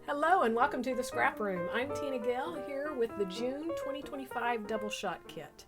Hello and welcome to the Scrap Room. I'm Tina Gale here with the June 2025 Double Shot Kit.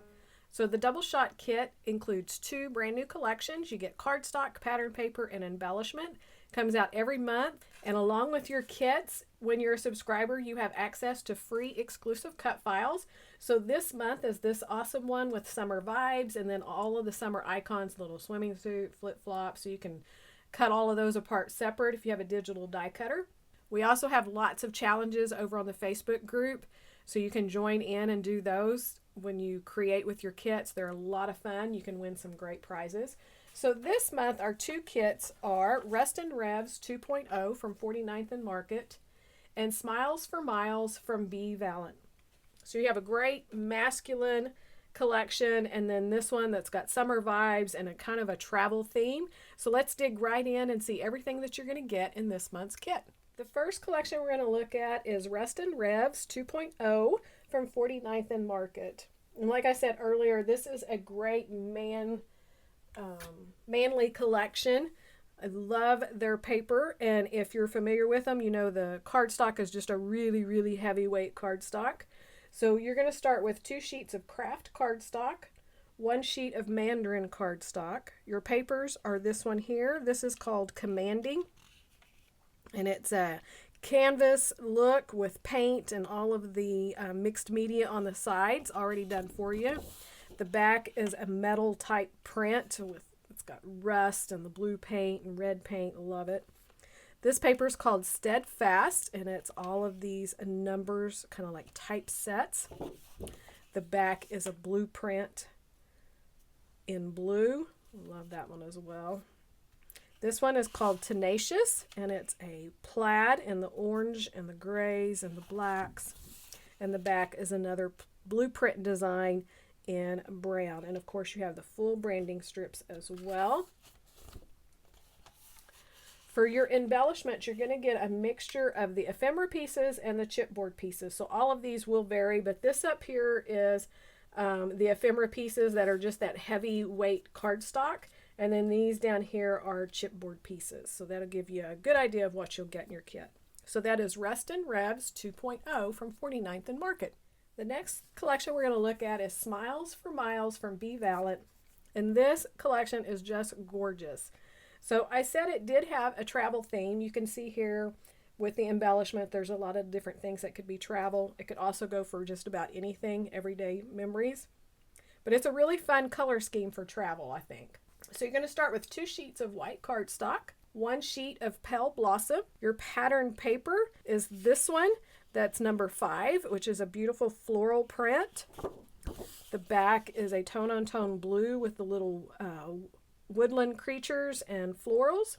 So the Double Shot Kit includes two brand new collections. You get cardstock, pattern paper, and embellishment. Comes out every month, and along with your kits, when you're a subscriber, you have access to free exclusive cut files. So this month is this awesome one with summer vibes, and then all of the summer icons, little swimming suit, flip-flops, so you can cut all of those apart separate if you have a digital die cutter. We also have lots of challenges over on the Facebook group, so you can join in and do those when you create with your kits. They're a lot of fun. You can win some great prizes. So this month, our two kits are Rust and Revs 2.0 from 49th and Market and Smiles for Miles from B. Valent. So you have a great masculine collection, and then this one that's got summer vibes and a kind of a travel theme. So let's dig right in and see everything that you're going to get in this month's kit. The first collection we're going to look at is Rust and Revs 2.0 from 49th and Market. And like I said earlier, this is a great manly collection. I love their paper, and if you're familiar with them, you know the cardstock is just a really, really heavyweight cardstock. So you're going to start with 2 sheets of craft cardstock, 1 sheet of mandarin cardstock. Your papers are this one here. This is called Commanding. And it's a canvas look with paint and all of the mixed media on the sides already done for you. The back is a metal type print with it's got rust and the blue paint and red paint. Love it. This paper is called Steadfast, and it's all of these numbers, kind of like typesets. The back is a blueprint in blue. Love that one as well. This one is called Tenacious, and it's a plaid in the orange and the grays and the blacks. And the back is another blueprint design in brown. And of course you have the full branding strips as well. For your embellishment, you're going to get a mixture of the ephemera pieces and the chipboard pieces. So all of these will vary, but this up here is the ephemera pieces that are just that heavyweight cardstock. And then these down here are chipboard pieces. So that'll give you a good idea of what you'll get in your kit. So that is Rust and Revs 2.0 from 49th and Market. The next collection we're going to look at is Smiles for Miles from B. Valent. And this collection is just gorgeous. So I said it did have a travel theme. You can see here with the embellishment, there's a lot of different things that could be travel. It could also go for just about anything, everyday memories. But it's a really fun color scheme for travel, I think. So you're going to start with 2 sheets of white cardstock, 1 sheet of Pale Blossom. Your pattern paper is this one. That's number 5, which is a beautiful floral print. The back is a tone-on-tone blue with the little woodland creatures and florals.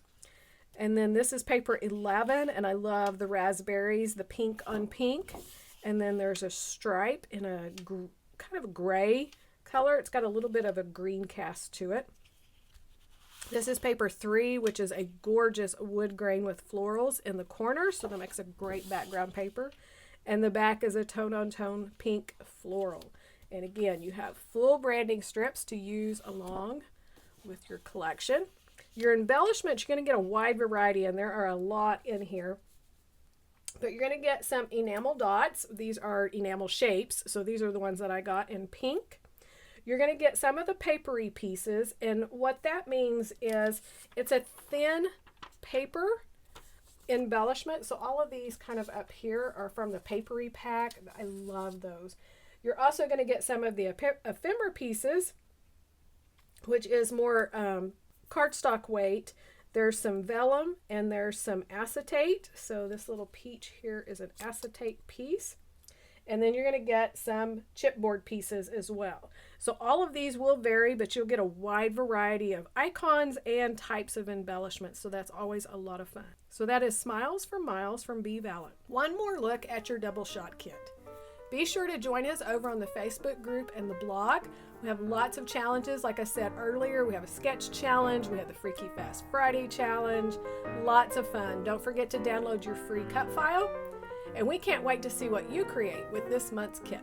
And then this is paper 11, and I love the raspberries, the pink on pink. And then there's a stripe in a kind of a gray color. It's got a little bit of a green cast to it. This is paper 3, which is a gorgeous wood grain with florals in the corners, so that makes a great background paper. And the back is a tone-on-tone pink floral. And again, you have full branding strips to use along with your collection. Your embellishments, you're going to get a wide variety, and there are a lot in here. But you're going to get some enamel dots. These are enamel shapes, so these are the ones that I got in pink. You're going to get some of the papery pieces, and what that means is it's a thin paper embellishment. So all of these kind of up here are from the papery pack. I love those. You're also going to get some of the ephemera pieces, which is more cardstock weight. There's some vellum and there's some acetate. So this little peach here is an acetate piece. And then you're going to get some chipboard pieces as well. So all of these will vary, but you'll get a wide variety of icons and types of embellishments. So that's always a lot of fun. So that is Smiles for Miles from B. Valent. One more look at your double shot kit. Be sure to join us over on the Facebook group and the blog. We have lots of challenges. Like I said earlier, we have a sketch challenge. We have the Freaky Fast Friday challenge. Lots of fun. Don't forget to download your free cut file. And we can't wait to see what you create with this month's kit.